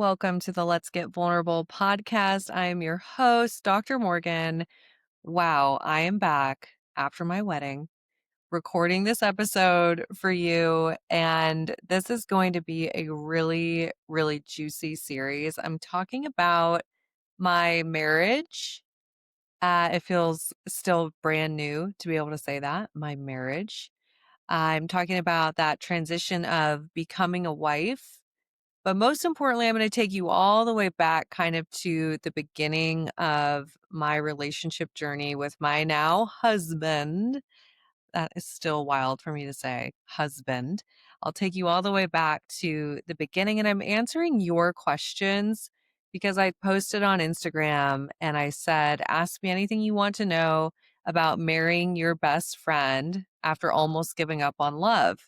Welcome to the Let's Get Vulnerable podcast. I am your host, Dr. Morgan. Wow, I am back after my wedding recording this episode for you. And this is going to be a really, really juicy series. I'm talking about my marriage. It feels still brand new to be able to say that, my marriage. I'm talking about that transition of becoming a wife, but most importantly, I'm going to take you all the way back kind of to the beginning of my relationship journey with my now husband. That is still wild for me to say, husband. I'll take you all the way back to the beginning, and I'm answering your questions because I posted on Instagram and I said, ask me anything you want to know about marrying your best friend after almost giving up on love.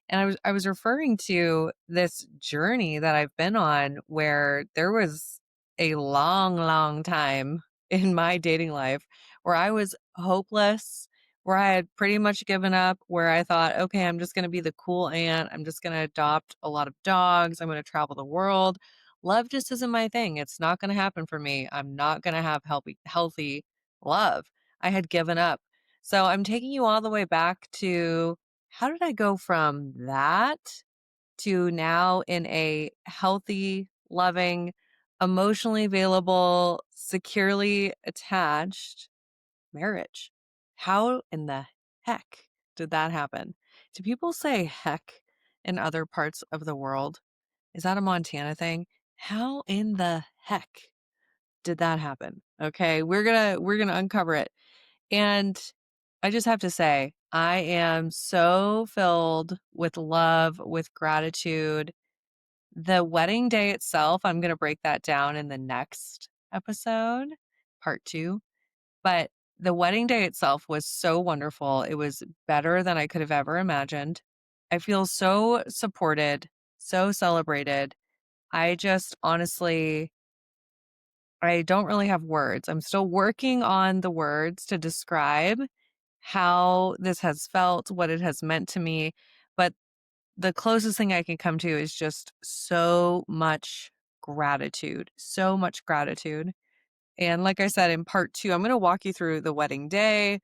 And I was referring to this journey that I've been on where there was a long, long time in my dating life where I was hopeless, where I had pretty much given up, where I thought, okay, I'm just going to be the cool aunt. I'm just going to adopt a lot of dogs. I'm going to travel the world. Love just isn't my thing. It's not going to happen for me. I'm not going to have healthy love. I had given up. So I'm taking you all the way back to how did I go from that to now in a healthy, loving, emotionally available, securely attached marriage? How in the heck did that happen? Do people say heck in other parts of the world? Is that a Montana thing? How in the heck did that happen? Okay, we're going to uncover it. And I just have to say, I am so filled with love, with gratitude. The wedding day itself, I'm going to break that down in the next episode, part 2. But the wedding day itself was so wonderful. It was better than I could have ever imagined. I feel so supported, so celebrated. I just honestly, I don't really have words. I'm still working on the words to describe how this has felt, what it has meant to me. But the closest thing I can come to is just so much gratitude, so much gratitude. And like I said, in part 2, I'm going to walk you through the wedding day.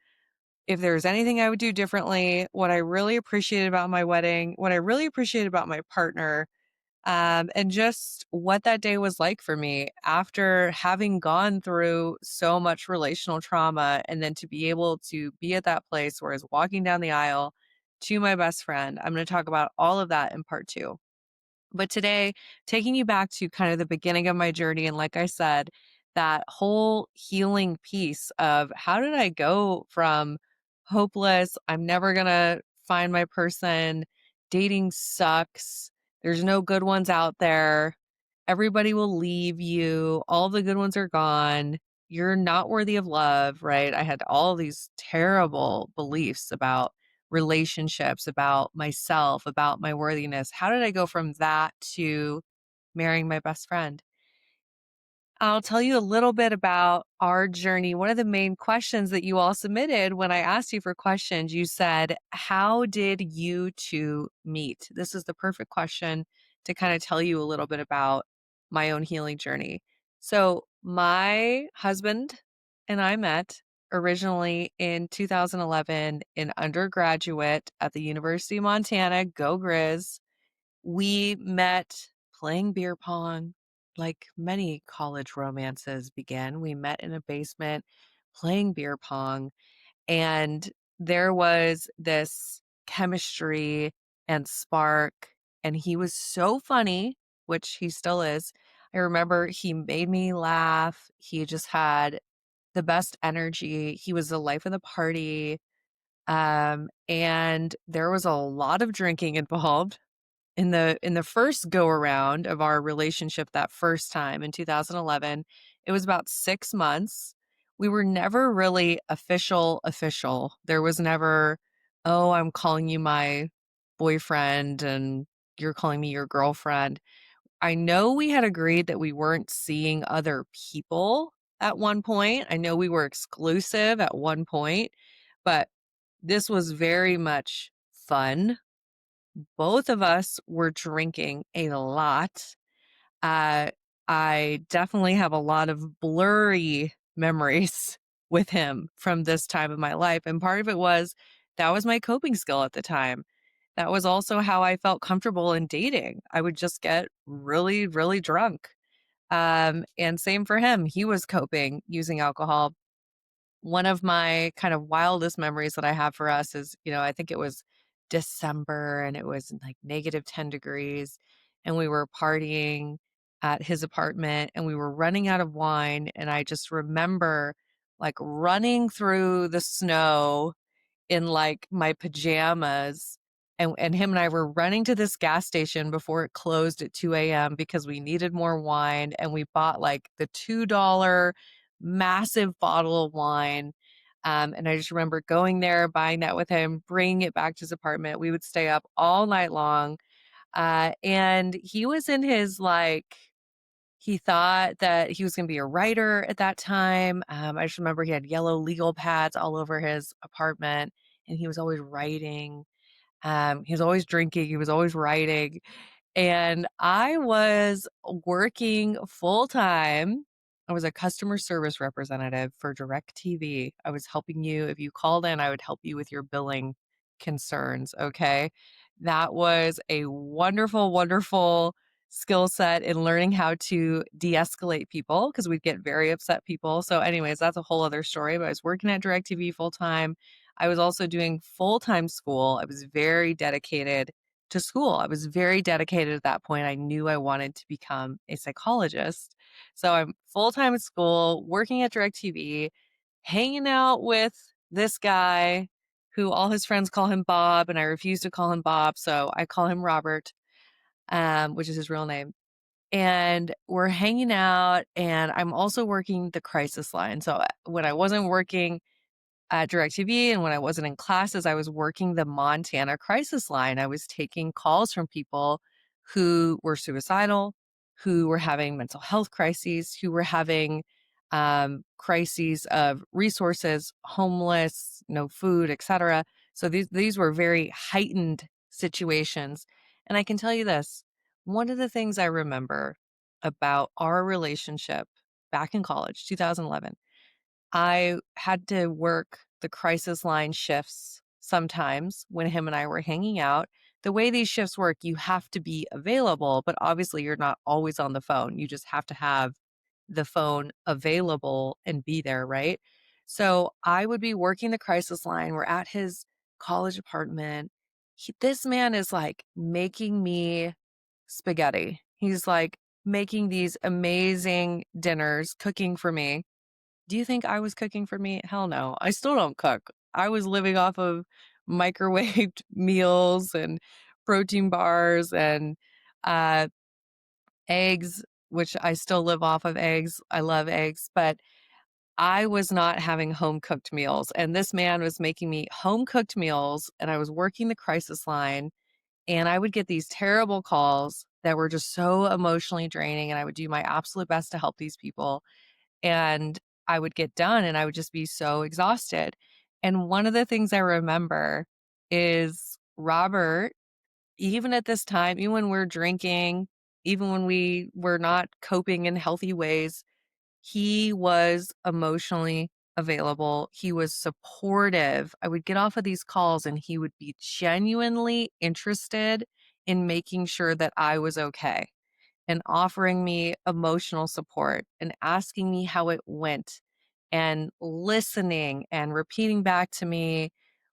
If there's anything I would do differently, what I really appreciated about my wedding, what I really appreciated about my partner, and just what that day was like for me after having gone through so much relational trauma. And then to be able to be at that place where I was walking down the aisle to my best friend. I'm going to talk about all of that in part 2. But today, taking you back to kind of the beginning of my journey. And like I said, that whole healing piece of how did I go from hopeless, I'm never going to find my person, dating sucks, there's no good ones out there, everybody will leave you, all the good ones are gone, you're not worthy of love, right? I had all these terrible beliefs about relationships, about myself, about my worthiness. How did I go from that to marrying my best friend? I'll tell you a little bit about our journey. One of the main questions that you all submitted when I asked you for questions, you said, how did you two meet? This is the perfect question to kind of tell you a little bit about my own healing journey. So, my husband and I met originally in 2011 in undergraduate at the University of Montana. Go Grizz. We met playing beer pong, like many college romances begin. We met in a basement playing beer pong, and there was this chemistry and spark. And he was so funny, which he still is. I remember he made me laugh. He just had the best energy. He was the life of the party. And there was a lot of drinking involved in the first go around of our relationship. That first time in 2011, it was about 6 months. We were never really official. There was never, oh, I'm calling you my boyfriend and you're calling me your girlfriend. I know we had agreed that we weren't seeing other people at one point. I know we were exclusive at one point, but this was very much fun. Both of us were drinking a lot. Uh, I definitely have a lot of blurry memories with him from this time of my life, and part of it was that was my coping skill at the time. That was also how I felt comfortable in dating. I would just get really, really drunk. And same for him. He was coping using alcohol. One of my kind of wildest memories that I have for us is, I think it was December and it was like negative 10 degrees and we were partying at his apartment and we were running out of wine. And I just remember like running through the snow in like my pajamas and him and I were running to this gas station before it closed at 2 a.m. because we needed more wine and we bought like the $2 massive bottle of wine. And I just remember going there, buying that with him, bringing it back to his apartment. We would stay up all night long. And he was in his like he thought that he was gonna be a writer at that time. I just remember he had yellow legal pads all over his apartment, and he was always writing. He was always drinking, he was always writing, and I was working full time. I was a customer service representative for DirecTV. I was helping you if you called in, I would help you with your billing concerns, okay? That was a wonderful, wonderful skill set in learning how to de-escalate people because we'd get very upset people. So anyways, that's a whole other story, but I was working at DirecTV full time. I was also doing full-time school. I was very dedicated to school. I was very dedicated at that point. I knew I wanted to become a psychologist. So I'm full-time at school, working at DirecTV, hanging out with this guy who all his friends call him Bob, and I refuse to call him Bob, so I call him Robert, which is his real name. And we're hanging out, and I'm also working the crisis line. So when I wasn't working at DirecTV and when I wasn't in classes, I was working the Montana crisis line. I was taking calls from people who were suicidal, who were having mental health crises, who were having crises of resources, homeless, no food, etc. So these were very heightened situations. And I can tell you this, one of the things I remember about our relationship back in college, 2011, I had to work the crisis line shifts sometimes when him and I were hanging out. The way these shifts work, you have to be available, but obviously you're not always on the phone. You just have to have the phone available and be there, right? So I would be working the crisis line. We're at his college apartment. This man is like making me spaghetti. He's like making these amazing dinners, cooking for me. Do you think I was cooking for me? Hell no. I still don't cook. I was living off of microwaved meals and protein bars and uh, eggs, which I still live off of eggs. I love eggs, but I was not having home cooked meals. And this man was making me home cooked meals, and I was working the crisis line. And I would get these terrible calls that were just so emotionally draining. And I would do my absolute best to help these people, and I would get done and I would just be so exhausted. And one of the things I remember is Robert, even at this time, even when we're drinking, even when we were not coping in healthy ways, he was emotionally available. He was supportive. I would get off of these calls and he would be genuinely interested in making sure that I was okay and offering me emotional support and asking me how it went and listening and repeating back to me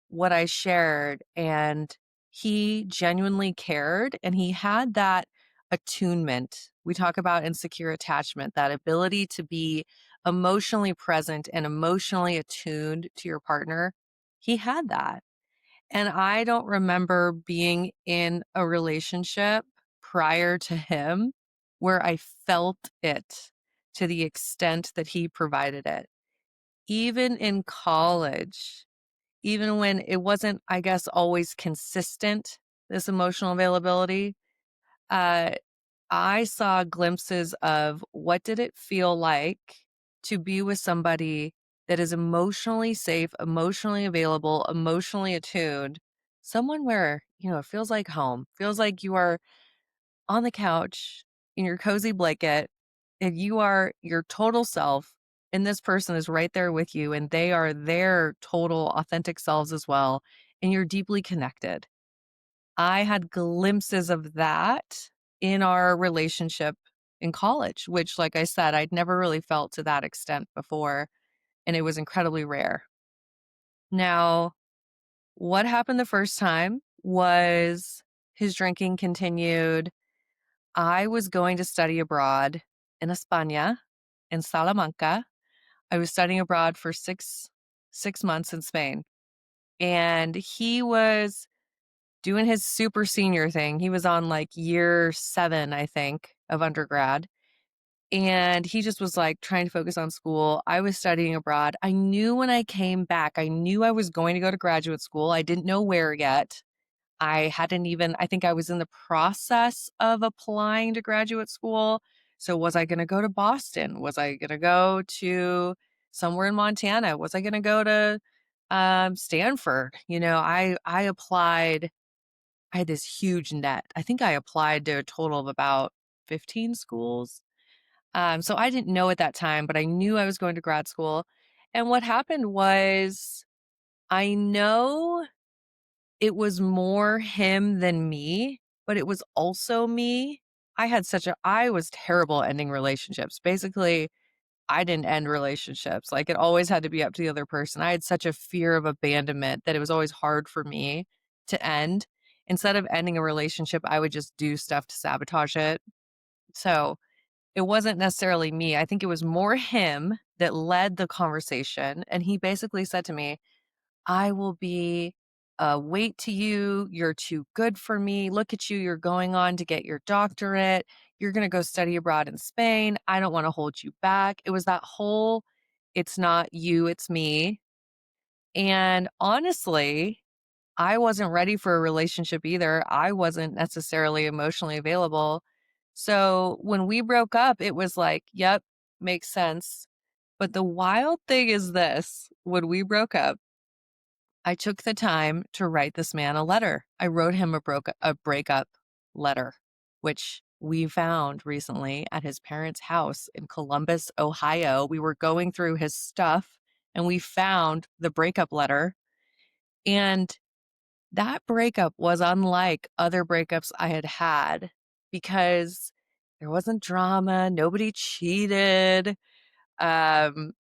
what I shared. And he genuinely cared and he had that attunement. We talk about insecure attachment, that ability to be emotionally present and emotionally attuned to your partner. He had that. And I don't remember being in a relationship prior to him where I felt it to the extent that he provided it. Even in college, even when it wasn't, I guess, always consistent, this emotional availability, uh, I saw glimpses of what did it feel like to be with somebody that is emotionally safe, emotionally available, emotionally attuned, someone where, it feels like home, feels like you are on the couch, in your cozy blanket, if you are your total self and this person is right there with you and they are their total authentic selves as well, and you're deeply connected. I had glimpses of that in our relationship in college, which, like I said, I'd never really felt to that extent before, and it was incredibly rare. Now, what happened the first time was his drinking continued. I was going to study abroad in España, in Salamanca. I was studying abroad for six months in Spain, and he was doing his super senior thing. He was on like year 7, I think, of undergrad. And he just was like trying to focus on school. I was studying abroad. I knew when I came back, I knew I was going to go to graduate school. I didn't know where yet. I think I was in the process of applying to graduate school. So was I going to go to Boston? Was I going to go to somewhere in Montana? Was I going to go to Stanford? I applied. I had this huge net. I think I applied to a total of about 15 schools. So I didn't know at that time, but I knew I was going to grad school. And what happened was, I know it was more him than me, but it was also me. I was terrible at ending relationships. Basically, I didn't end relationships. Like, it always had to be up to the other person. I had such a fear of abandonment that it was always hard for me to end. Instead of ending a relationship, I would just do stuff to sabotage it. So it wasn't necessarily me. I think it was more him that led the conversation. And he basically said to me, I will be a weight to you. You're too good for me. Look at you. You're going on to get your doctorate. You're going to go study abroad in Spain. I don't want to hold you back. It was that whole, it's not you, it's me. And honestly, I wasn't ready for a relationship either. I wasn't necessarily emotionally available. So when we broke up, it was like, yep, makes sense. But the wild thing is this: when we broke up, I took the time to write this man a letter. I wrote him a breakup letter, which we found recently at his parents' house in Columbus, Ohio. We were going through his stuff and we found the breakup letter. And that breakup was unlike other breakups I had had because there wasn't drama, nobody cheated. Um,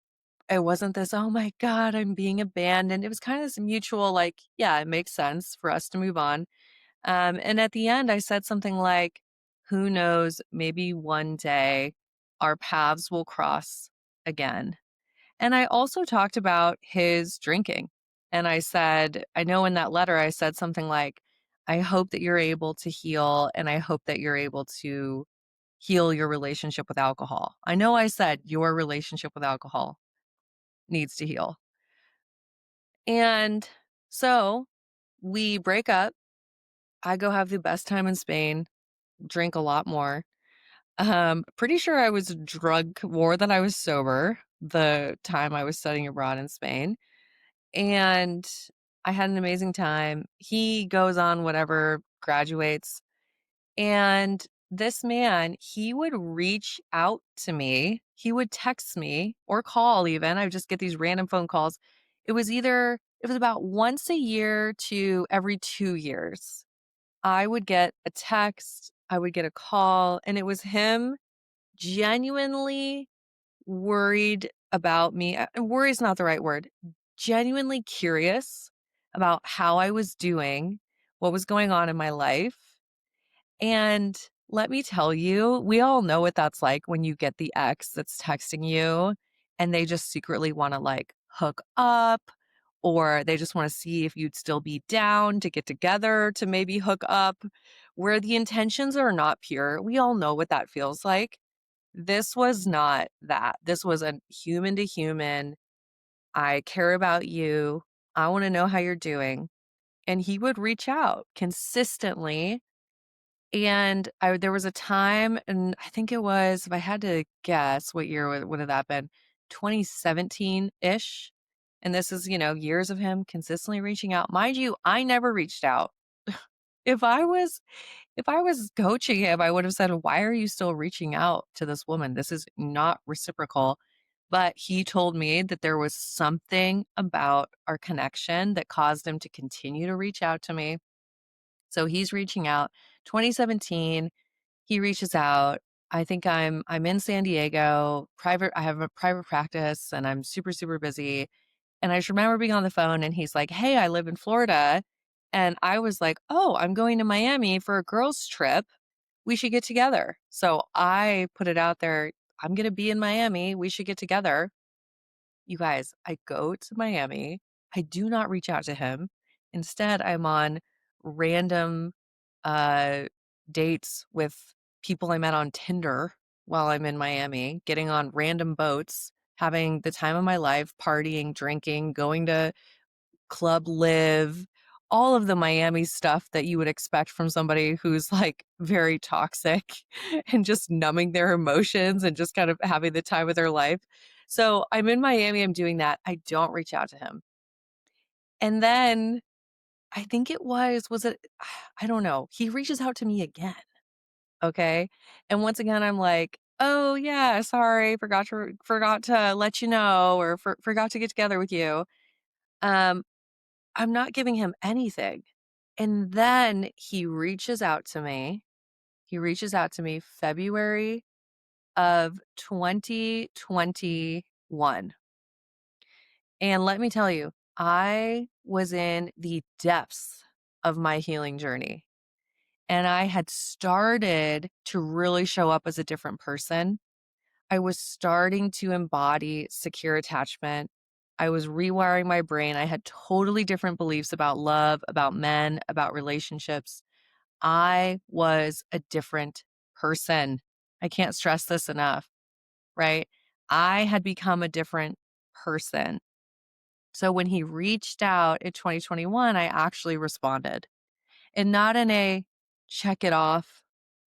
it wasn't this, oh my God, I'm being abandoned. It was kind of this mutual, like, yeah, it makes sense for us to move on. And at the end, I said something like, who knows, maybe one day our paths will cross again. And I also talked about his drinking. And I said, I know in that letter, I said something like, I hope that you're able to heal and I hope that you're able to heal your relationship with alcohol. I know I said your relationship with alcohol needs to heal. And so we break up. I go have the best time in Spain, drink a lot more. Pretty sure I was drunk more than I was sober the time I was studying abroad in Spain. And I had an amazing time. He goes on, whatever, graduates. And this man, he would reach out to me. He would text me or call even. I would just get these random phone calls. It was about once a year to every 2 years. I would get a text, I would get a call, and it was him genuinely worried about me. Worry is not the right word. Genuinely curious about how I was doing, what was going on in my life. And let me tell you, we all know what that's like when you get the ex that's texting you and they just secretly want to like hook up, or they just want to see if you'd still be down to get together to maybe hook up, where the intentions are not pure. We all know what that feels like. This was not that. This was a human to human. I care about you. I want to know how you're doing. And he would reach out consistently. And there was a time, and I think it was, if I had to guess, what year would have that been? 2017-ish. And this is, years of him consistently reaching out. Mind you, I never reached out. If I was if I was coaching him, I would have said, "Why are you still reaching out to this woman? This is not reciprocal." But he told me that there was something about our connection that caused him to continue to reach out to me. So he's reaching out. 2017, he reaches out. I think I'm in San Diego, private I have a private practice and I'm super, super busy. And I just remember being on the phone and he's like, "Hey, I live in Florida." And I was like, "Oh, I'm going to Miami for a girls' trip. We should get together." So I put it out there, "I'm going to be in Miami. We should get together." You guys, I go to Miami. I do not reach out to him. Instead, I'm on random uh, dates with people I met on Tinder while I'm in Miami, getting on random boats, having the time of my life, partying, drinking, going to Club Live, all of the Miami stuff that you would expect from somebody who's, like, very toxic and just numbing their emotions and just kind of having the time of their life. So, I'm in Miami, I'm doing that, I don't reach out to him. And then I think was it I don't know, he reaches out to me again, okay? And once again, I'm like, "Oh, yeah, sorry, forgot to let you know or forgot to get together with you." Um, I'm not giving him anything. And then he reaches out to me. He reaches out to me February of 2021. And let me tell you, I was in the depths of my healing journey. And I had started to really show up as a different person. I was starting to embody secure attachment. I was rewiring my brain. I had totally different beliefs about love, about men, about relationships. I was a different person. I can't stress this enough, right? I had become a different person. So when he reached out in 2021, I actually responded, and not in a check it off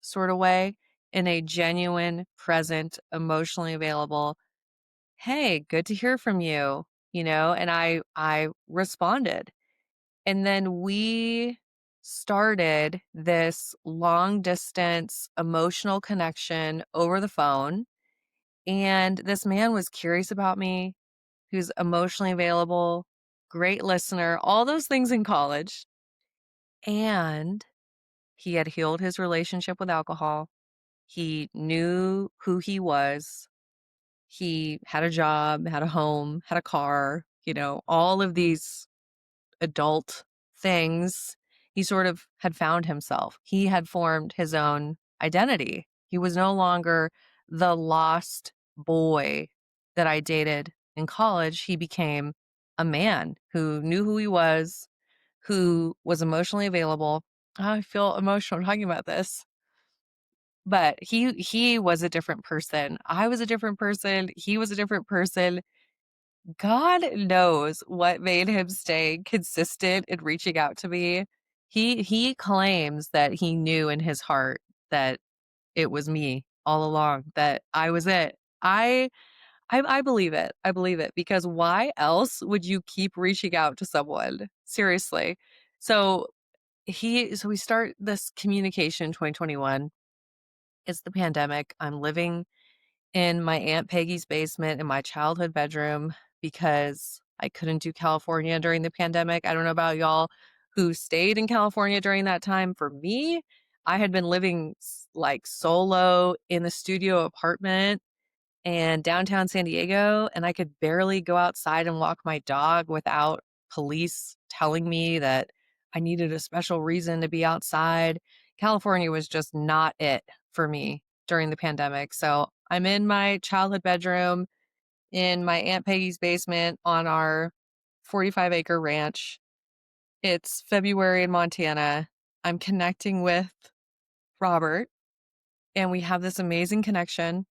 sort of way, in a genuine, present, emotionally available, "Hey, good to hear from you," and I responded. And then we started this long distance emotional connection over the phone. And this man was curious about me. He was emotionally available, great listener, all those things in college. And he had healed his relationship with alcohol. He knew who he was. He had a job, had a home, had a car, all of these adult things. He sort of had found himself. He had formed his own identity. He was no longer the lost boy that I dated in college. He became a man who knew who he was, who was emotionally available. I feel emotional talking about this. But he was a different person. I was a different person. He was a different person. God knows what made him stay consistent in reaching out to me. He claims that he knew in his heart that it was me all along, that I was it. I believe it. I believe it because why else would you keep reaching out to someone? Seriously. So we start this communication in 2021. It's the pandemic. I'm living in my Aunt Peggy's basement in my childhood bedroom because I couldn't do California during the pandemic. I don't know about y'all who stayed in California during that time. For me, I had been living like solo in the studio apartment and downtown San Diego, and I could barely go outside and walk my dog without police telling me that I needed a special reason to be outside. California was just not it for me during the pandemic. So I'm in my childhood bedroom in my Aunt Peggy's basement on our 45-acre ranch. It's February in Montana. I'm connecting with Robert, and we have this amazing connection.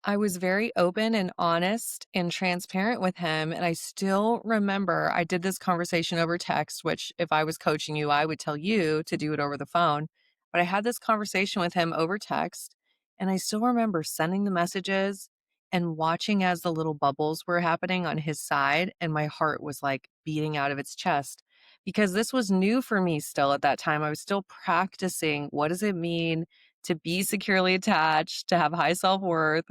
I was very open and honest and transparent with him. And I still remember I did this conversation over text, which if I was coaching you, I would tell you to do it over the phone. But I had this conversation with him over text. And I still remember sending the messages and watching as the little bubbles were happening on his side. And my heart was like beating out of its chest because this was new for me still at that time. I was still practicing what does it mean to be securely attached, to have high self worth,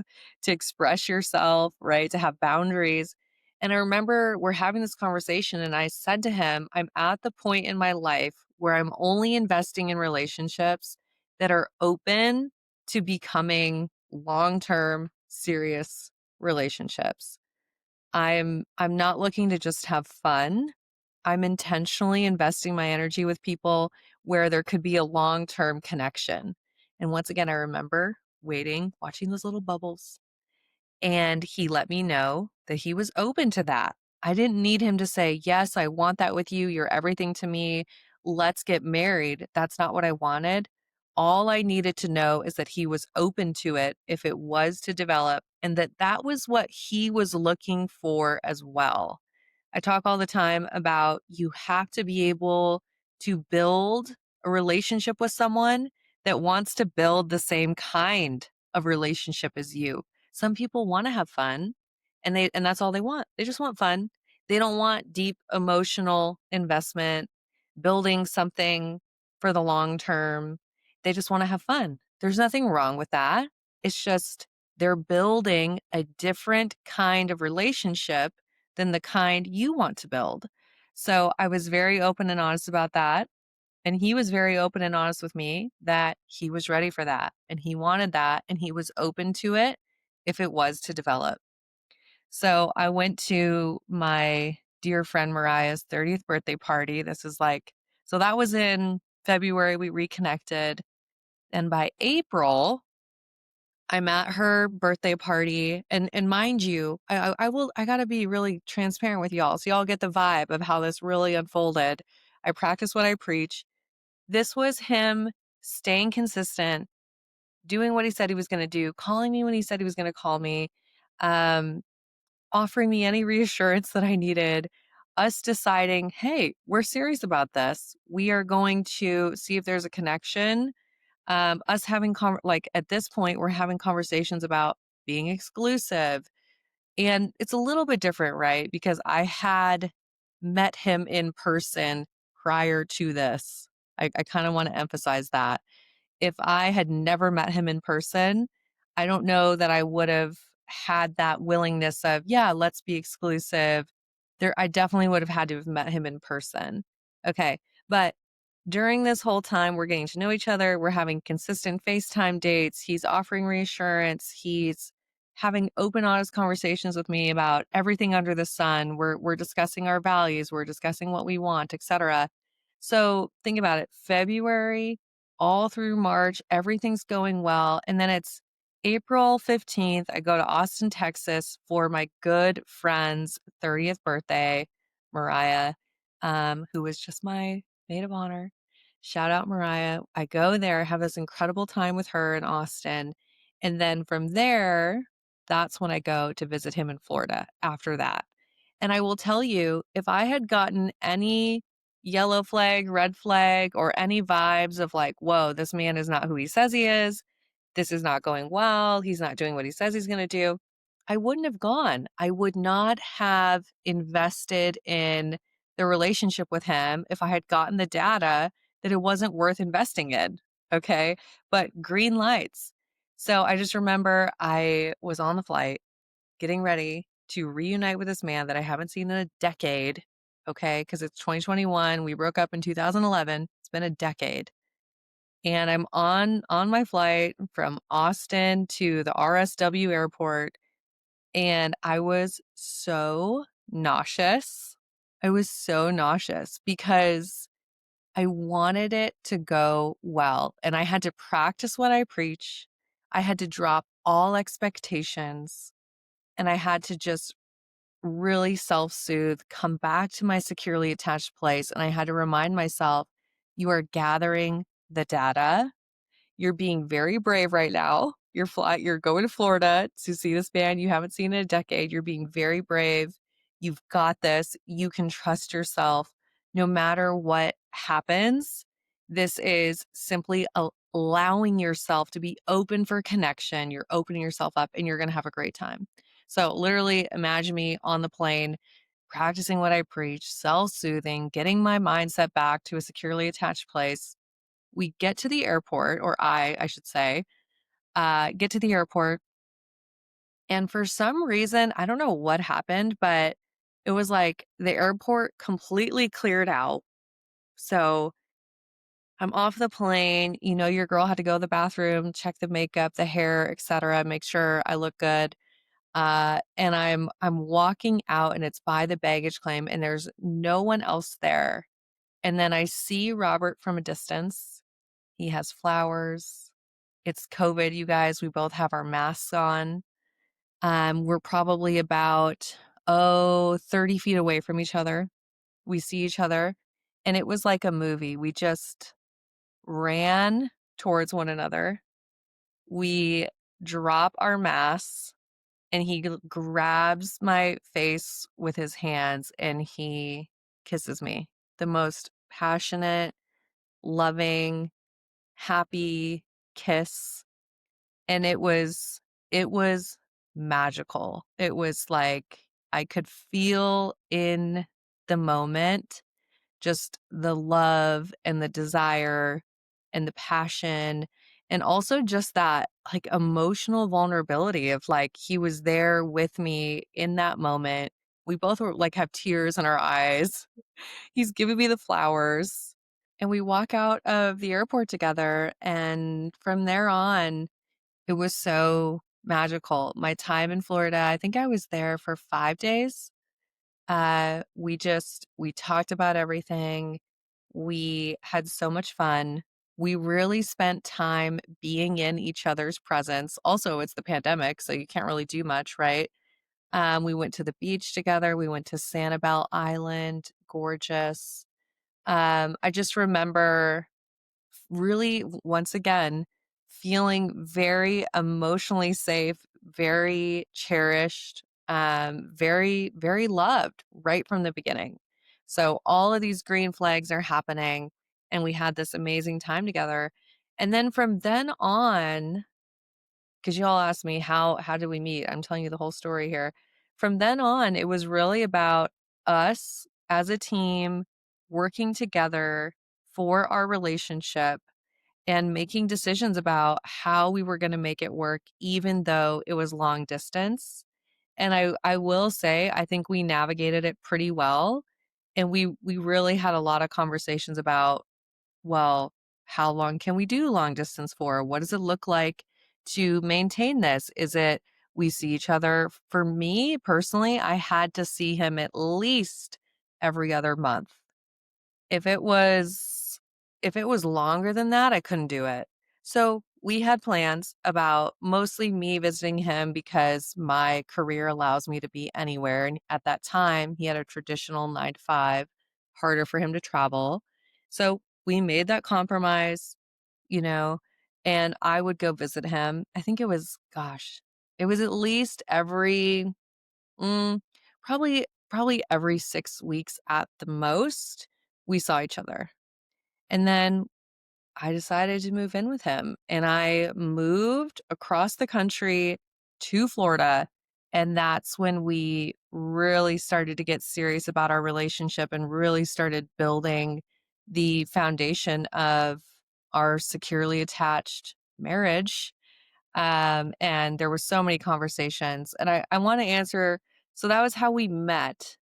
to express yourself, right? To have boundaries. And I remember we're having this conversation, and I said to him, I'm at the point in my life where I'm only investing in relationships that are open to becoming long term, serious relationships. I'm not looking to just have fun. I'm intentionally investing my energy with people where there could be a long-term connection. And once again, I remember waiting, watching those little bubbles, and he let me know that he was open to that. I didn't need him to say, "Yes, I want that with you. You're everything to me. Let's get married." That's not what I wanted. All I needed to know is that he was open to it if it was to develop, and that that was what he was looking for as well. I talk all the time about you have to be able to build a relationship with someone that wants to build the same kind of relationship as you. Some people want to have fun, and that's all they want. They just want fun. They don't want deep emotional investment, building something for the long term. They just want to have fun. There's nothing wrong with that. It's just they're building a different kind of relationship than the kind you want to build. So I was very open and honest about that. And he was very open and honest with me that he was ready for that and he wanted that and he was open to it if it was to develop. So I went to my dear friend Mariah's 30th birthday party. So that was in February. We reconnected. And by April, I'm at her birthday party. And mind you, I gotta be really transparent with y'all. So y'all get the vibe of how this really unfolded. I practice what I preach. This was him staying consistent, doing what he said he was going to do, calling me when he said he was going to call me, um, offering me any reassurance that I needed, us deciding, hey, we're serious about this. We are going to see if there's a connection. Us having, like at this point, we're having conversations about being exclusive. And it's a little bit different, right? Because I had met him in person prior to this. I kind of want to emphasize that if I had never met him in person, I don't know that I would have had that willingness of, yeah, let's be exclusive. I definitely would have had to have met him in person. Okay. But during this whole time, we're getting to know each other. We're having consistent FaceTime dates. He's offering reassurance. He's having open, honest conversations with me about everything under the sun. We're discussing our values. We're discussing what we want, etc. So think about it. February, all through March, everything's going well. And then it's April 15th. I go to Austin, Texas for my good friend's 30th birthday, Mariah, who was just my maid of honor. Shout out Mariah. I go there, have this incredible time with her in Austin. And then from there, that's when I go to visit him in Florida after that. And I will tell you, if I had gotten any yellow flag, red flag, or any vibes of like, whoa, this man is not who he says he is. This is not going well. He's not doing what he says he's going to do. I wouldn't have gone. I would not have invested in the relationship with him if I had gotten the data that it wasn't worth investing in. Okay. But green lights. So I just remember I was on the flight getting ready to reunite with this man that I haven't seen in a decade. Okay. Because it's 2021. We broke up in 2011. It's been a decade. And I'm on my flight from Austin to the RSW airport. And I was so nauseous. I was so nauseous because I wanted it to go well. And I had to practice what I preach. I had to drop all expectations. And I had to just really self soothe, come back to my securely attached place. And I had to remind myself, you are gathering the data. You're being very brave right now. You're going to Florida to see this band you haven't seen in a decade. You're being very brave. You've got this. You can trust yourself no matter what happens. This is simply allowing yourself to be open for connection. You're opening yourself up and you're going to have a great time. So literally imagine me on the plane practicing what I preach, self-soothing, getting my mindset back to a securely attached place. We get to the airport, or I should say, get to the airport. And for some reason, I don't know what happened, but it was like the airport completely cleared out. So I'm off the plane. You know, your girl had to go to the bathroom, check the makeup, the hair, etc., make sure I look good. And I'm walking out and it's by the baggage claim and there's no one else there. And then I see Robert from a distance. He has flowers. It's COVID, you guys. We both have our masks on. We're probably about, 30 feet away from each other. We see each other, and it was like a movie. We just ran towards one another. We drop our masks, and he grabs my face with his hands, and he kisses me. The most passionate, loving, happy kiss. And it was magical. It was like I could feel in the moment just the love and the desire and the passion and also just that like emotional vulnerability of like he was there with me in that moment. We both were like have tears in our eyes. He's giving me the flowers and we walk out of the airport together and from there on it was so magical. My time in Florida, I think I was there for 5 days. We talked about everything. We had so much fun. We really spent time being in each other's presence. Also, it's the pandemic, so you can't really do much, right? We went to the beach together. We went to Sanibel Island, gorgeous. I just remember really, once again, feeling very emotionally safe, very cherished, very, very loved right from the beginning. So all of these green flags are happening, and we had this amazing time together. And then from then on, because you all asked me how did we meet? I'm telling you the whole story here. From then on, it was really about us as a team working together for our relationship and making decisions about how we were going to make it work, even though it was long distance. And I will say, I think we navigated it pretty well. And we really had a lot of conversations about, well, how long can we do long distance for? What does it look like to maintain this? Is it we see each other? For me personally, I had to see him at least every other month. If it was if it was longer than that, I couldn't do it. So, we had plans about mostly me visiting him because my career allows me to be anywhere, and at that time, he had a traditional 9 to 5, harder for him to travel. So, we made that compromise, you know, and I would go visit him. I think it was gosh, it was at least every Mm, probably every 6 weeks at the most, we saw each other. And then I decided to move in with him, and I moved across the country to Florida, and that's when we really started to get serious about our relationship and really started building the foundation of our securely attached marriage. And there were so many conversations, and I wanna answer so that was how we met,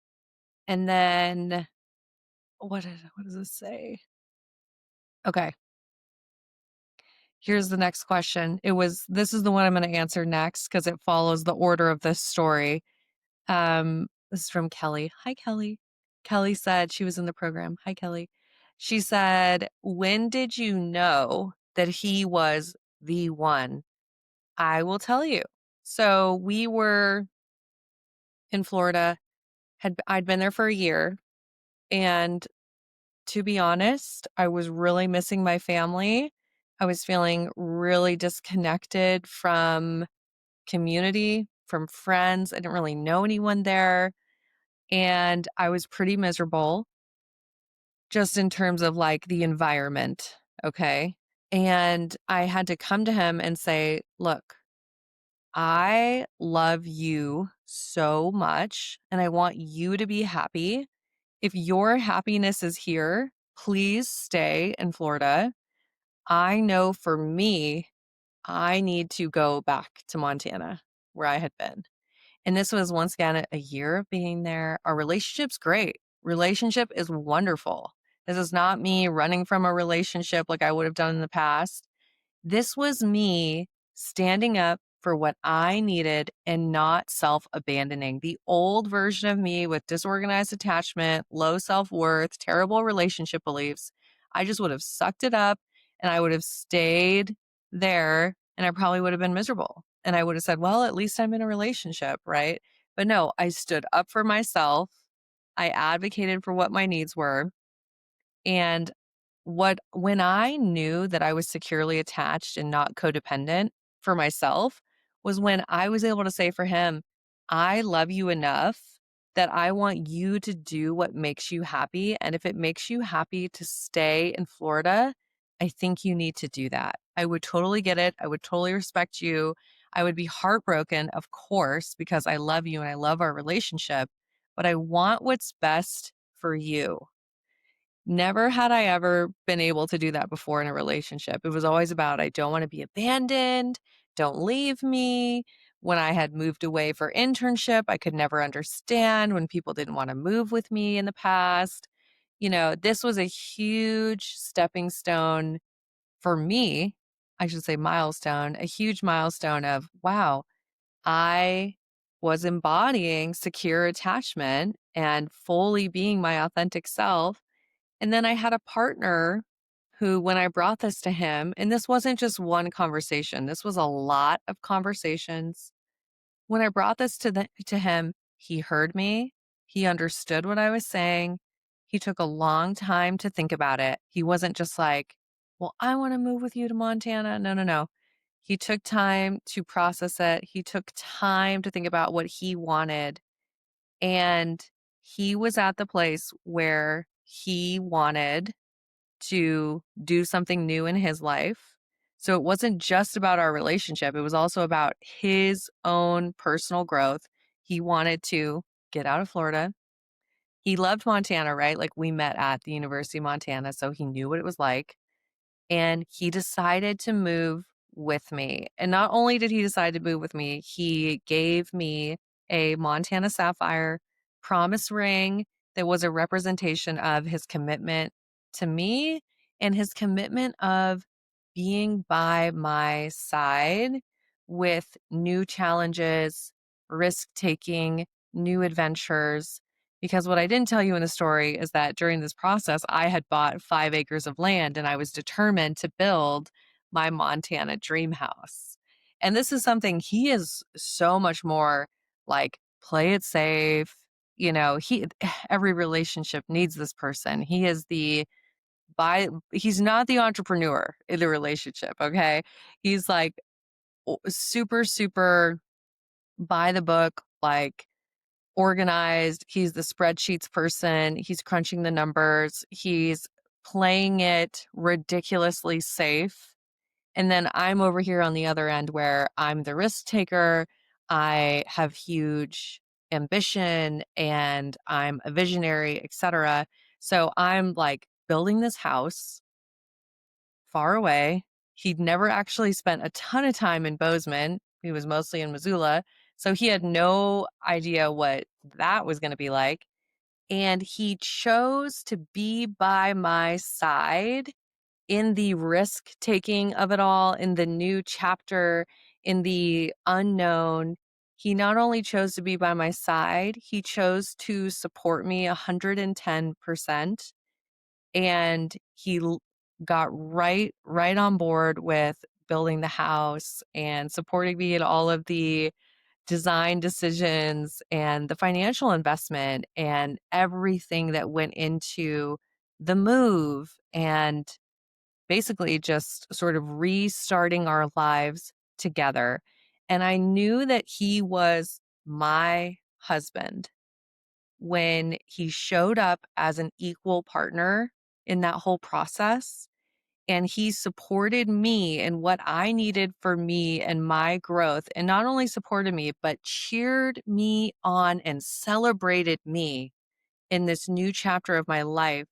and then what does this say? Okay, here's the next question. This is the one I'm gonna answer next because it follows the order of this story. This is from Kelly. Hi, Kelly. Kelly said she was in the program. Hi, Kelly. She said, "When did you know that he was the one?" I will tell you. So we were in Florida, I'd been there for a year, and to be honest, I was really missing my family. I was feeling really disconnected from community, from friends. I didn't really know anyone there, and I was pretty miserable just in terms of, like, the environment, okay? And I had to come to him and say, "Look, I love you so much and I want you to be happy. If your happiness is here, please stay in Florida. I know for me, I need to go back to Montana where I had been. And this was once again a year of being there. Our relationship's great. Relationship is wonderful. This is not me running from a relationship like I would have done in the past. This was me standing up for what I needed and not self abandoning. The old version of me with disorganized attachment, low self worth, terrible relationship beliefs, I just would have sucked it up and I would have stayed there and I probably would have been miserable. And I would have said, well, at least I'm in a relationship, right? But no, I stood up for myself. I advocated for what my needs were. And when I knew that I was securely attached and not codependent for myself was when I was able to say for him, I love you enough that I want you to do what makes you happy. And if it makes you happy to stay in Florida, I think you need to do that. I would totally get it. I would totally respect you. I would be heartbroken, of course, because I love you and I love our relationship, but I want what's best for you. Never had I ever been able to do that before in a relationship. It was always about, I don't want to be abandoned. Don't leave me. When I had moved away for internship, I could never understand when people didn't want to move with me in the past. This was a huge stepping stone for me. I should say milestone, a huge milestone of, wow, I was embodying secure attachment and fully being my authentic self. And then I had a partner who, when I brought this to him, and this wasn't just one conversation, this was a lot of conversations. When I brought this to him, he heard me. He understood what I was saying. He took a long time to think about it. He wasn't just like, well, I want to move with you to Montana. No, no, no. He took time to process it. He took time to think about what he wanted. And he was at the place where he wanted to do something new in his life. So it wasn't just about our relationship, it was also about his own personal growth. He wanted to get out of Florida. He loved Montana, right? Like we met at the University of Montana, so he knew what it was like. And he decided to move with me. And not only did he decide to move with me, he gave me a Montana Sapphire promise ring that was a representation of his commitment to me and his commitment of being by my side with new challenges, risk taking, new adventures. Because what I didn't tell you in the story is that during this process, I had bought 5 acres of land and I was determined to build my Montana dream house. And this is something he is so much more like play it safe. Every relationship needs this person. He's not the entrepreneur in the relationship. Okay. He's like super, super by the book, like organized. He's the spreadsheets person. He's crunching the numbers. He's playing it ridiculously safe. And then I'm over here on the other end where I'm the risk taker. I have huge ambition and I'm a visionary, etc. So I'm like building this house far away. He'd never actually spent a ton of time in Bozeman. He was mostly in Missoula. So he had no idea what that was going to be like. And he chose to be by my side in the risk taking of it all, in the new chapter, in the unknown. He not only chose to be by my side, he chose to support me 110%. And got right on board with building the house and supporting me in all of the design decisions and the financial investment and everything that went into the move and basically just sort of restarting our lives together. And I knew that he was my husband when he showed up as an equal partner in that whole process. and he supported me and what I needed for me and my growth, and not only supported me, but cheered me on and celebrated me in this new chapter of my life.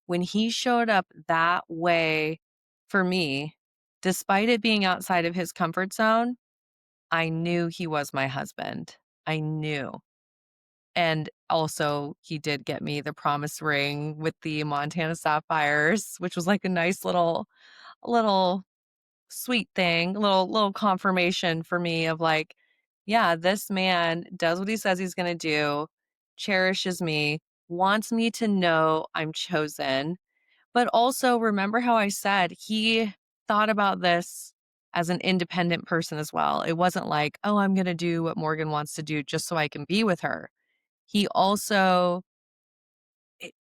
When he showed up that way for me, despite it being outside of his comfort zone, I knew he was my husband. I knew. And also, he did get me the promise ring with the Montana sapphires, which was like a nice little sweet thing, little confirmation for me of like, yeah, this man does what he says he's going to do, cherishes me, wants me to know I'm chosen. But also, remember how I said he thought about this as an independent person as well. It wasn't like, oh, I'm going to do what Morgan wants to do just so I can be with her. He also,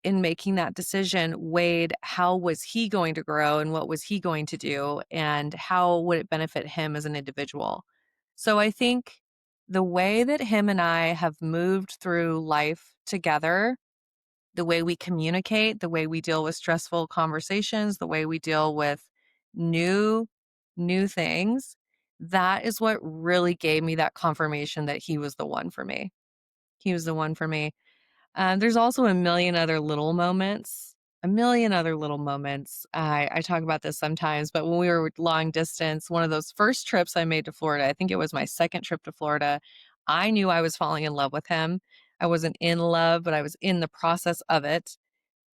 in making that decision, weighed how was he going to grow and what was he going to do and how would it benefit him as an individual. So I think the way that him and I have moved through life together, the way we communicate, the way we deal with stressful conversations, the way we deal with new new things, that is what really gave me that confirmation that he was the one for me. He was the one for me. There's also a million other little moments, a million other little moments. I talk about this sometimes, but when we were long distance, one of those first trips I made to Florida, I think it was my second trip to Florida, I knew I was falling in love with him. I wasn't in love, but I was in the process of it.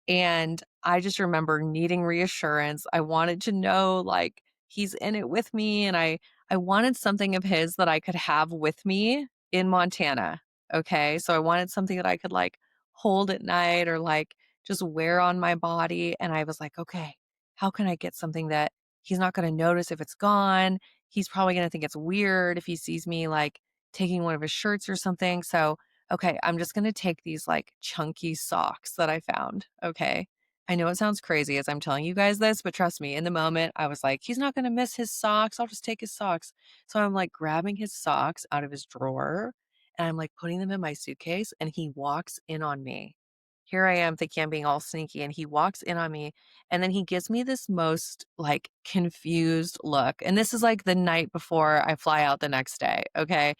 And I just remember needing reassurance. I wanted to know, like, he's in it with me, and I wanted something of his that I could have with me in Montana, okay? So I wanted something that I could, like, hold at night or, like, just wear on my body, and I was like, "Okay, how can I get something that he's not gonna notice if it's gone? He's probably gonna think it's weird if he sees me, like, taking one of his shirts or something." So okay, I'm just gonna take these like chunky socks that I found. Okay. I know it sounds crazy as I'm telling you guys this, but trust me, in the moment, I was like, he's not gonna miss his socks. I'll just take his socks. So I'm like grabbing his socks out of his drawer and I'm like putting them in my suitcase, and he walks in on me. Here I am thinking I'm being all sneaky, and he walks in on me, and then he gives me this most like confused look. And this is like the night before I fly out the next day. Okay.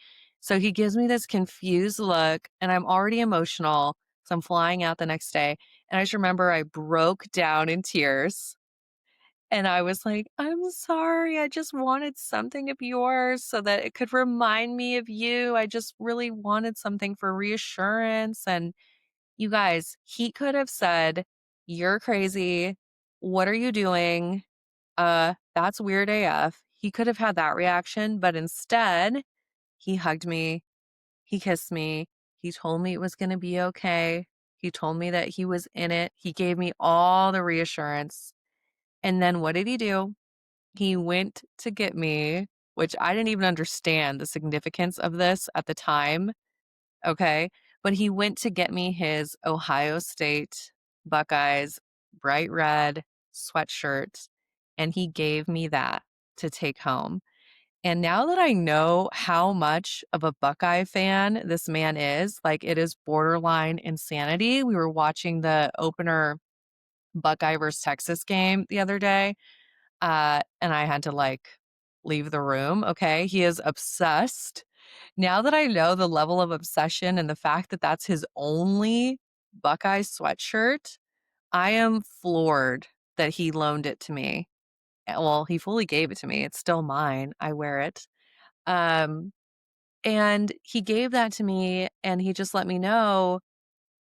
So he gives me this confused look, and I'm already emotional. So I'm flying out the next day. And I just remember I broke down in tears. And I was like, I'm sorry. I just wanted something of yours so that it could remind me of you. I just really wanted something for reassurance. And you guys, he could have said, "You're crazy. What are you doing? That's weird AF." He could have had that reaction, but instead, he hugged me, he kissed me. He told me it was going to be okay. He told me that he was in it. He gave me all the reassurance. And then what did he do? He went to get me, which I didn't even understand the significance of this at the time. Okay. But he went to get me his Ohio State Buckeyes bright red sweatshirt. And he gave me that to take home. And now that I know how much of a Buckeye fan this man is, like it is borderline insanity. We were watching the opener Buckeye versus Texas game the other day, and I had to like leave the room. Okay. He is obsessed. Now that I know the level of obsession and the fact that that's his only Buckeye sweatshirt, I am floored that he loaned it to me. Well, he fully gave it to me. It's still mine. I wear it. Um, and he gave that to me and he just let me know,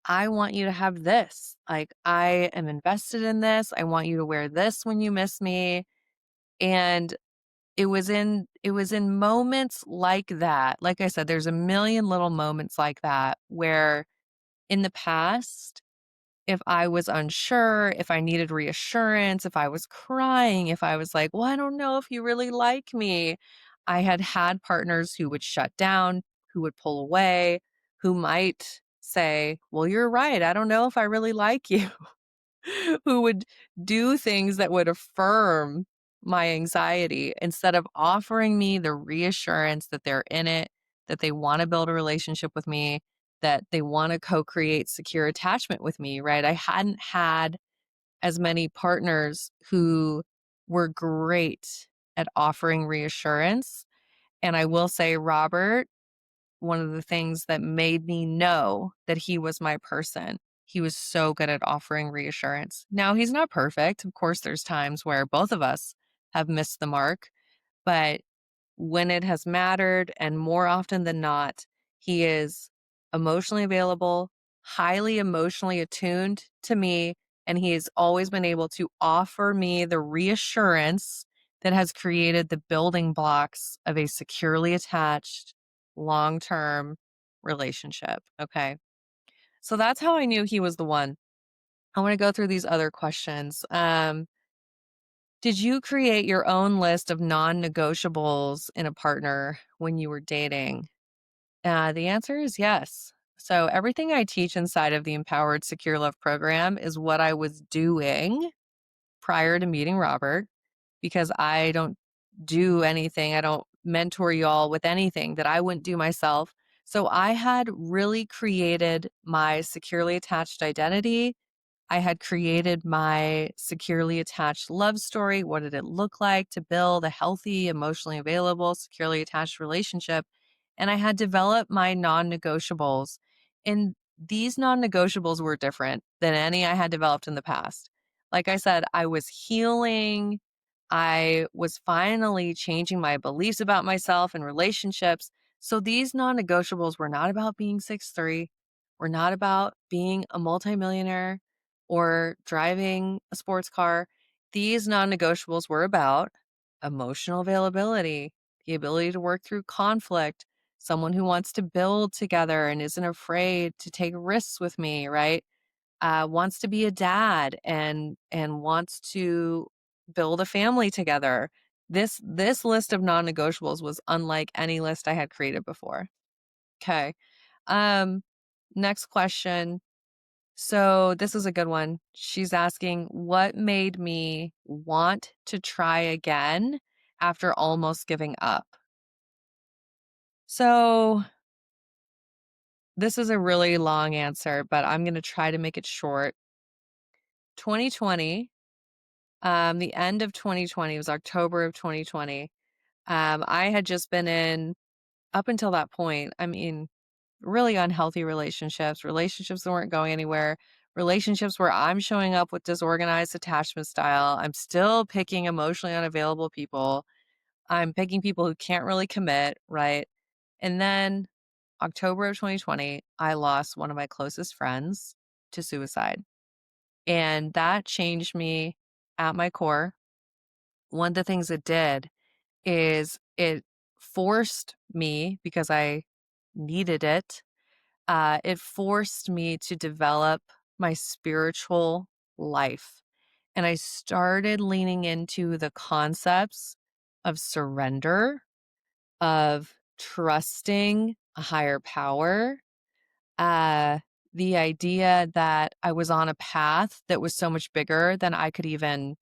I want you to have this. Like, I am invested in this. I want you to wear this when you miss me. And it was in moments like that. Like I said, there's a million little moments like that where in the past, if I was unsure, if I needed reassurance, if I was crying, if I was like, well, I don't know if you really like me, I had had partners who would shut down, who would pull away, who might say, well, you're right. I don't know if I really like you, who would do things that would affirm my anxiety instead of offering me the reassurance that they're in it, that they want to build a relationship with me, that they want to co-create secure attachment with me, right? I hadn't had as many partners who were great at offering reassurance. And I will say, Robert, one of the things that made me know that he was my person, he was so good at offering reassurance. Now, he's not perfect. Of course, there's times where both of us have missed the mark, but when it has mattered, and more often than not, he is emotionally available, highly emotionally attuned to me, and he has always been able to offer me the reassurance that has created the building blocks of a securely attached, long term relationship. Okay. So that's how I knew he was the one. I want to go through these other questions. Did you create your own list of non negotiables in a partner when you were dating? The answer is yes. So, everything I teach inside of the Empowered Secure Love program is what I was doing prior to meeting Robert, because I don't do anything, I don't mentor y'all with anything that I wouldn't do myself. So, I had really created my securely attached identity. I had created my securely attached love story. What did it look like to build a healthy, emotionally available, securely attached relationship? And I had developed my non negotiables. And these non negotiables were different than any I had developed in the past. Like I said, I was healing. I was finally changing my beliefs about myself and relationships. So these non negotiables were not about being 6'3, were not about being a multimillionaire or driving a sports car. These non negotiables were about emotional availability, the ability to work through conflict, someone who wants to build together and isn't afraid to take risks with me, right? Wants to be a dad and wants to build a family together. This list of non negotiables was unlike any list I had created before. Okay. Um, Next question. So this is a good one. She's asking, what made me want to try again after almost giving up? So this is a really long answer, but I'm going to try to make it short. 2020, the end of 2020, it was October of 2020. I had just been in, up until that point, I mean, really unhealthy relationships that weren't going anywhere, relationships where I'm showing up with disorganized attachment style. I'm still picking emotionally unavailable people. I'm picking people who can't really commit, right? And then October of 2020, I lost one of my closest friends to suicide. And that changed me at my core. One of the things it did is it forced me, because I needed it forced me to develop my spiritual life. And I started leaning into the concepts of surrender, of trusting a higher power, uh, the idea that I was on a path that was so much bigger than I could even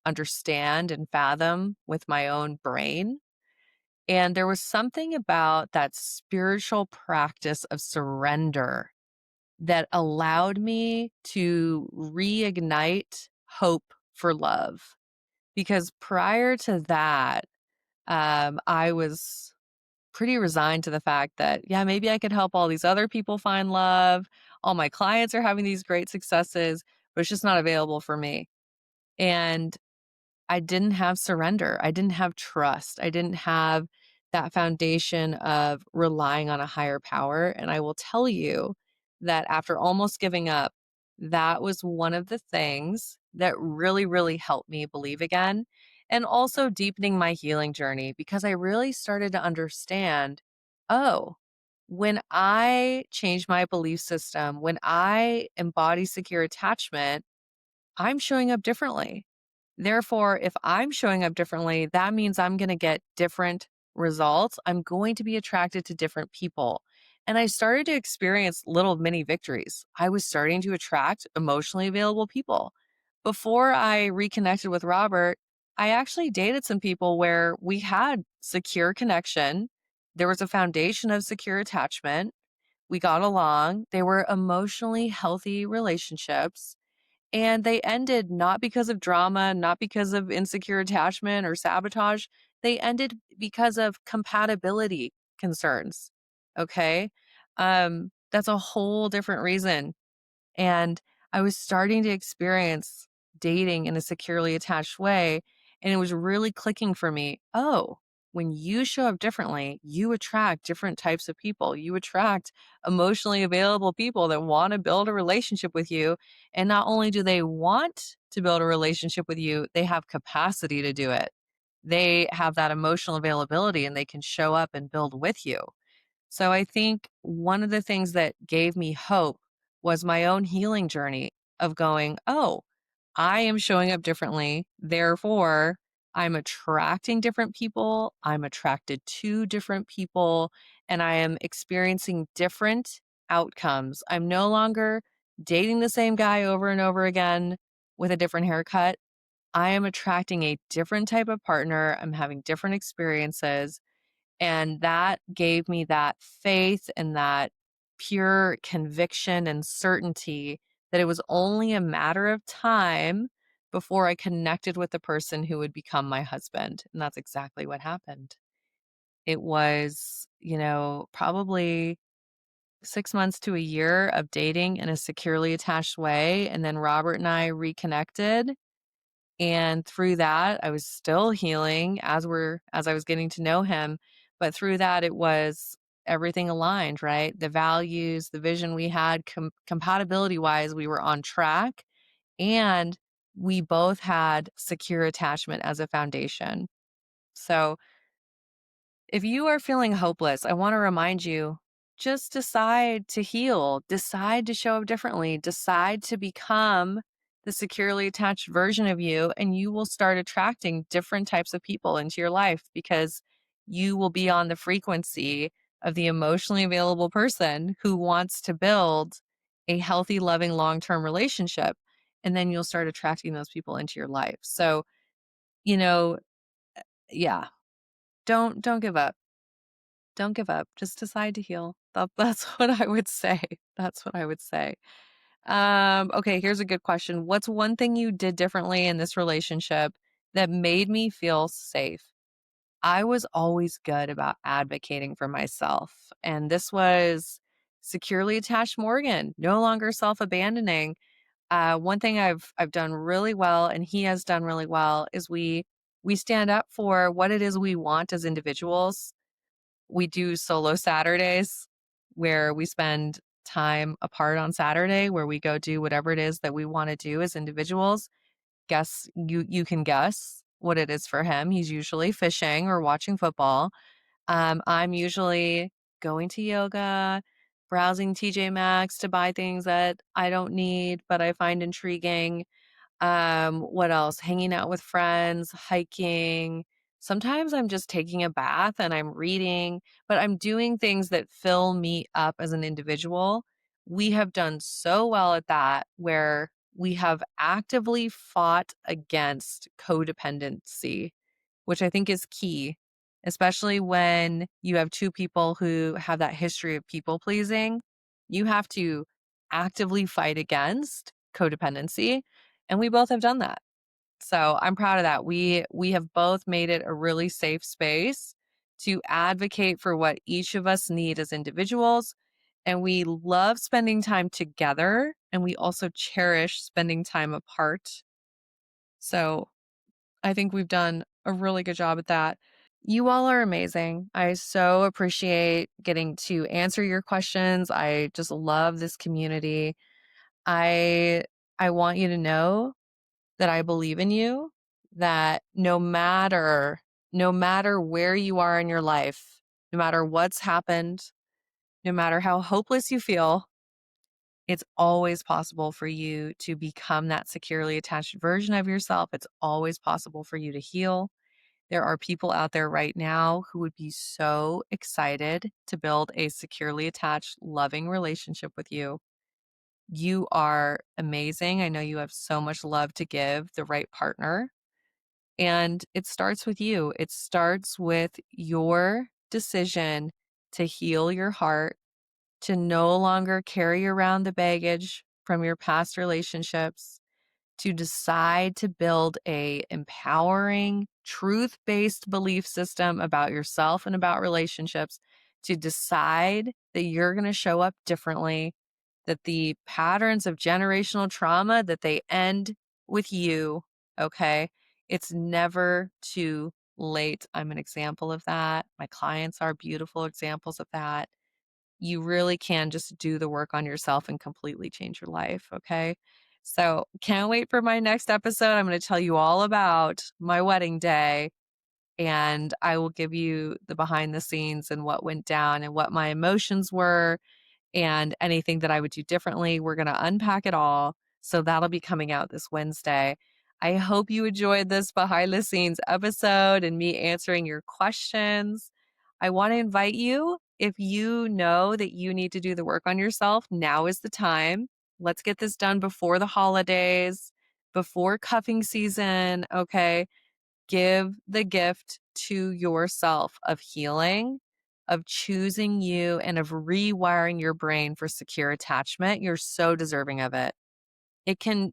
understand and fathom with my own brain. And there was something about that spiritual practice of surrender that allowed me to reignite hope for love. Because prior to that, I was pretty resigned to the fact that, yeah, maybe I could help all these other people find love. All my clients are having these great successes, but it's just not available for me. And I didn't have surrender. I didn't have trust. I didn't have that foundation of relying on a higher power. And I will tell you that after almost giving up, that was one of the things that really, really helped me believe again. And also deepening my healing journey, because I really started to understand, oh, when I change my belief system, when I embody secure attachment, I'm showing up differently. Therefore, if I'm showing up differently, that means I'm going to get different results. I'm going to be attracted to different people. And I started to experience little mini victories. I was starting to attract emotionally available people. Before I reconnected with Robert, I actually dated some people where we had secure connection. There was a foundation of secure attachment. We got along. They were emotionally healthy relationships. And they ended not because of drama, not because of insecure attachment or sabotage. They ended because of compatibility concerns. Okay. That's a whole different reason. And I was starting to experience dating in a securely attached way. And it was really clicking for me. Oh, when you show up differently, you attract different types of people. You attract emotionally available people that want to build a relationship with you. And not only do they want to build a relationship with you, they have capacity to do it. They have that emotional availability and they can show up and build with you. So I think one of the things that gave me hope was my own healing journey of going, oh, I am showing up differently. Therefore, I'm attracting different people. I'm attracted to different people, and I am experiencing different outcomes. I'm no longer dating the same guy over and over again with a different haircut. I am attracting a different type of partner. I'm having different experiences. And that gave me that faith and that pure conviction and certainty that it was only a matter of time before I connected with the person who would become my husband. And that's exactly what happened. It was, probably 6 months to a year of dating in a securely attached way. And then Robert and I reconnected. And through that, I was still healing as I was getting to know him. But through that, it was everything aligned, right? The values, the vision we had, compatibility wise, we were on track. And we both had secure attachment as a foundation. So if you are feeling hopeless, I want to remind you, just decide to heal, decide to show up differently, decide to become the securely attached version of you, and you will start attracting different types of people into your life because you will be on the frequency of the emotionally available person who wants to build a healthy, loving, long-term relationship. And then you'll start attracting those people into your life. So, you know, yeah, don't give up. Don't give up. Just decide to heal. That's what I would say. That's what I would say. Okay, here's a good question. What's one thing you did differently in this relationship that made me feel safe? I was always good about advocating for myself. And this was securely attached Morgan, no longer self-abandoning. One thing I've done really well and he has done really well is we stand up for what it is we want as individuals. We do solo Saturdays where we spend time apart on Saturday where we go do whatever it is that we want to do as individuals. You can guess what it is for him. He's usually fishing or watching football. I'm usually going to yoga, browsing TJ Maxx to buy things that I don't need but I find intriguing. What else? Hanging out with friends, hiking. Sometimes I'm just taking a bath and I'm reading, but I'm doing things that fill me up as an individual. We have done so well at that where we have actively fought against codependency, which I think is key, especially when you have two people who have that history of people pleasing. You have to actively fight against codependency, and we both have done that. So I'm proud of that. We have both made it a really safe space to advocate for what each of us need as individuals. And we love spending time together, and we also cherish spending time apart. So I think we've done a really good job at that. You all are amazing. I so appreciate getting to answer your questions. I just love this community. I I want you to know that I believe in you, that no matter where you are in your life, no matter what's happened, no matter how hopeless you feel, it's always possible for you to become that securely attached version of yourself. It's always possible for you to heal. There are people out there right now who would be so excited to build a securely attached, loving relationship with you. You are amazing. I know you have so much love to give the right partner. And it starts with you. It starts with your decision to heal your heart, to no longer carry around the baggage from your past relationships, to decide to build a empowering, truth-based belief system about yourself and about relationships, to decide that you're going to show up differently, that the patterns of generational trauma that they end with you, okay? It's never too late. I'm an example of that. My clients are beautiful examples of that. You really can just do the work on yourself and completely change your life, okay? So, can't wait for my next episode. I'm going to tell you all about my wedding day, and I will give you the behind the scenes and what went down and what my emotions were and anything that I would do differently. We're going to unpack it all. So that'll be coming out this Wednesday. I hope you enjoyed this behind the scenes episode and me answering your questions. I want to invite you, if you know that you need to do the work on yourself, now is the time. Let's get this done before the holidays, before cuffing season. Okay. Give the gift to yourself of healing, of choosing you, and of rewiring your brain for secure attachment. You're so deserving of it. It can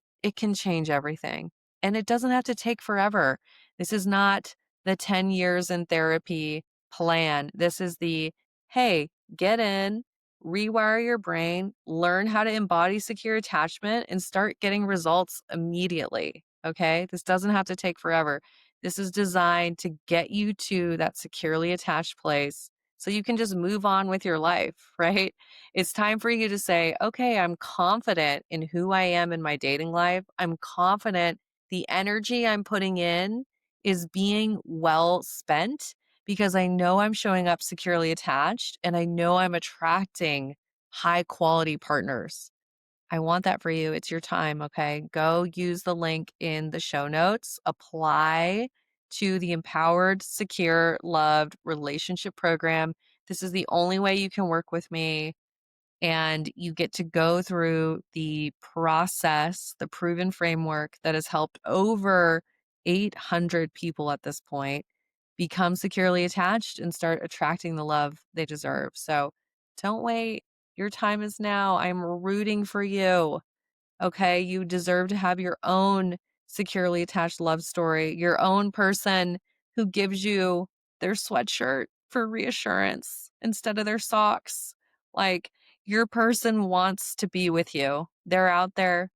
change everything. And it doesn't have to take forever. This is not the 10 years in therapy plan. This is the, hey, get in, rewire your brain, learn how to embody secure attachment, and start getting results immediately. Okay? This doesn't have to take forever. This is designed to get you to that securely attached place so you can just move on with your life, right? It's time for you to say, okay, I'm confident in who I am in my dating life. I'm confident the energy I'm putting in is being well spent because I know I'm showing up securely attached and I know I'm attracting high quality partners. I want that for you. It's your time, okay? Go use the link in the show notes. Apply to the Empowered, Secure, Loved Relationship Program. This is the only way you can work with me. And you get to go through the process, the proven framework that has helped over 800 people at this point become securely attached and start attracting the love they deserve. So don't wait. Your time is now. I'm rooting for you. Okay. You deserve to have your own securely attached love story, your own person who gives you their sweatshirt for reassurance instead of their socks. Like, your person wants to be with you. They're out there,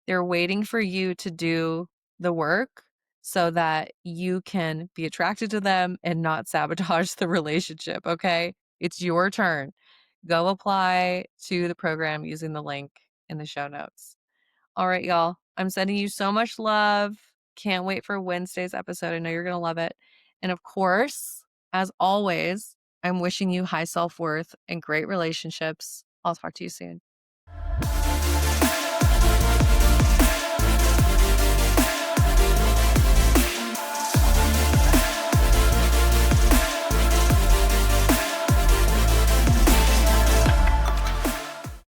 they're waiting for you to do the work so that you can be attracted to them and not sabotage the relationship. Okay. It's your turn. Go apply to the program using the link in the show notes. All right, y'all. I'm sending you so much love. Can't wait for Wednesday's episode. I know you're going to love it. And of course, as always, I'm wishing you high self worth and great relationships. I'll talk to you soon.